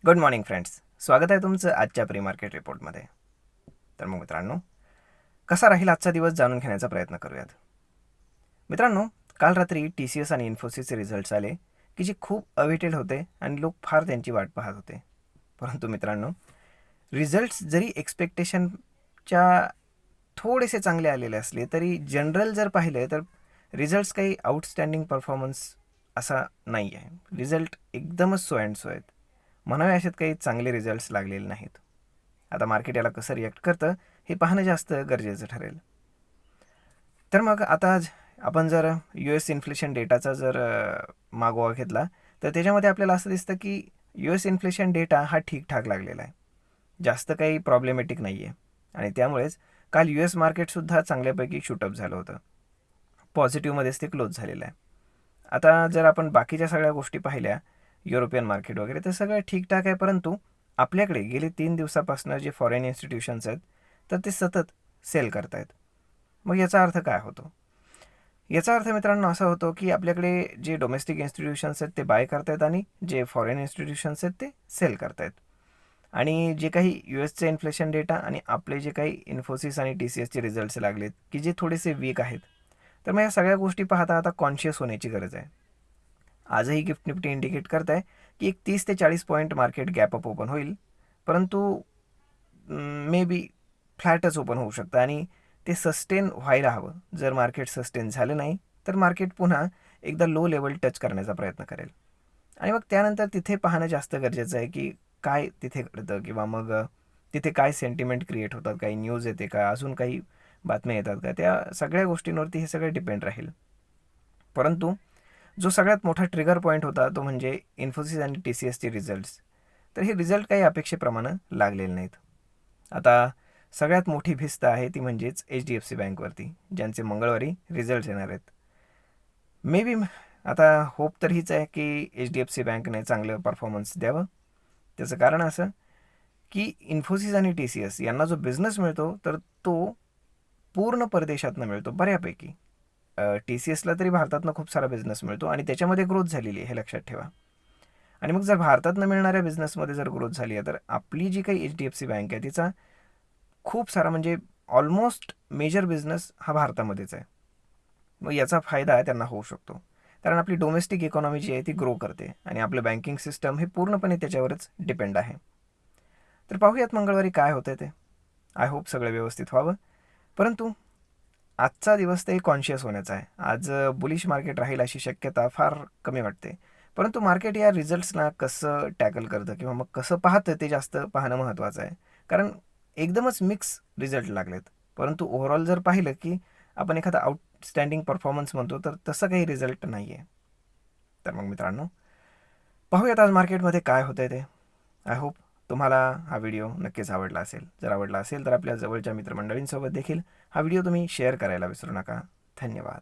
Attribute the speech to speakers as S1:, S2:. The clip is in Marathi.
S1: Good morning friends. स्वागत आहे तुमचं आजच्या प्री मार्केट रिपोर्टमध्ये. तर मग मित्रांनो, कसा राहील आजचा दिवस जाणून घेण्याचा प्रयत्न करूयात. मित्रांनो, काल रात्री TCS आणि इन्फोसिसचे रिझल्ट्स आले की जे खूप अवेटेड होते आणि लोक फार त्यांची वाट पाहत होते. परंतु मित्रांनो, रिझल्ट्स जरी एक्सपेक्टेशनच्या थोडेसे चांगले आलेले असले तरी जनरल जर पाहिले तर रिझल्ट्स काही आउटस्टँडिंग परफॉर्मन्स असा नाही आहे. रिझल्ट एकदमच सो अँड सो आहेत. म्हणावे अशात काही चांगले रिझल्ट्स लागलेले नाहीत. आता मार्केट याला कसं रिॲक्ट करतं हे पाहणं जास्त गरजेचं ठरेल. तर मग आता आपण जर US इन्फ्लेशन डेटाचा जर मागोवा घेतला तर त्याच्यामध्ये आपल्याला असं दिसतं की US इन्फ्लेशन डेटा हा ठीकठाक लागलेला आहे. जास्त काही प्रॉब्लेमॅटिक नाही आहे आणि त्यामुळेच काल US मार्केटसुद्धा चांगल्यापैकी शूटअप झालं होतं. पॉझिटिव्हमध्येच ते क्लोज झालेलं आहे. आता जर आपण बाकीच्या सगळ्या गोष्टी पाहिल्या, युरोपियन मार्केट वगैरे, तर सगळं ठीकठाक आहे. परंतु आपल्याकडे गेले 3 दिवसापासून जे फॉरेन इन्स्टिट्यूशन्स आहेत तर ते सतत सेल करतायत. मग याचा अर्थ काय होतो? याचा अर्थ मित्रांनो असा होतो की आपल्याकडे जे डोमेस्टिक इन्स्टिट्यूशन्स आहेत ते बाय करतायत आणि जे फॉरेन इन्स्टिट्यूशन्स आहेत ते सेल करतायत. आणि जे काही USचे इन्फ्लेशन डेटा आणि आपले जे काही इन्फोसिस आणि TCSचे रिझल्ट्स लागलेत की जे थोडेसे वीक आहेत, तर मग या सगळ्या गोष्टी पाहता आता कॉन्शियस होण्याची गरज आहे. आजही गिफ्ट निफ्टी इंडिकेट करत आहे की एक 30 ते 40 point market gap up open होईल, परंतु मे बी फ्लॅटच ओपन होऊ शकतं आणि ते सस्टेन व्हायला हवं. जर मार्केट सस्टेन झालं नाही तर मार्केट पुन्हा एकदा लो लेवल टच करण्याचा प्रयत्न करेल आणि मग त्यानंतर तिथे पाहणं जास्त गरजेचं आहे की काय तिथे घडतं किंवा मग तिथे काय सेंटिमेंट क्रिएट होतात, काही न्यूज येते का, अजून काही बातम्या येतात का, त्या सगळ्या गोष्टींवरती हे सगळं डिपेंड राहील. परंतु जो सगळ्यात मोठा ट्रिगर पॉईंट होता तो म्हणजे इन्फोसिस आणि TCSचे रिझल्ट्स. तर हे रिझल्ट काही अपेक्षेप्रमाणे लागलेले नाहीत. आता सगळ्यात मोठी भिस्त आहे ती म्हणजेच HDFC बँकवरती, ज्यांचे मंगळवारी रिझल्ट्स येणार आहेत. मे बी आता होप तर हीच आहे की HDFC बँकने चांगलं परफॉर्मन्स द्यावं. त्याचं कारण असं की इन्फोसिस आणि TCS यांना जो बिझनेस मिळतो तर तो पूर्ण परदेशातनं मिळतो बऱ्यापैकी. TCSला तरी भारतातनं खूप सारा बिझनेस मिळतो आणि त्याच्यामध्ये ग्रोथ झालेली आहे, हे लक्षात ठेवा. आणि मग जर भारतातनं मिळणाऱ्या बिझनेसमध्ये जर ग्रोथ झाली आहे तर आपली जी काही HDFC बँक आहे तिचा खूप सारा म्हणजे ऑलमोस्ट मेजर बिझनेस हा भारतामध्येच आहे. मग याचा फायदा त्यांना होऊ शकतो, कारण आपली डोमेस्टिक इकॉनॉमी जी आहे ती ग्रो करते आणि आपलं बँकिंग सिस्टम हे पूर्णपणे त्याच्यावरच डिपेंड आहे. तर पाहूयात मंगळवारी काय होतं ते. आय होप सगळं व्यवस्थित व्हावं. परंतु आजचा दिवस ते कॉन्शियस होण्याचा आहे. आज बुलिश मार्केट राहील अशी शक्यता फार कमी वाटते. परंतु मार्केट या रिझल्ट्सना कसं टॅकल करतं किंवा मग कसं पाहतं ते जास्त पाहणं महत्त्वाचं आहे. कारण एकदमच मिक्स रिझल्ट लागलेत. परंतु ओव्हरऑल जर पाहिलं की आपण एखादा आउटस्टँडिंग परफॉर्मन्स म्हणतो तर तसं काही रिझल्ट नाही आहे. तर मग मित्रांनो, पाहूयात आज मार्केटमध्ये काय होतंय ते. आय होप तुम्हाला हा व्हिडिओ नक्कीच आवडला असेल. जर आवडला असेल तर आपल्या जवळच्या मित्रमंडळींसोबत देखील हा व्हिडिओ तुम्ही शेअर करायला विसरू नका. धन्यवाद.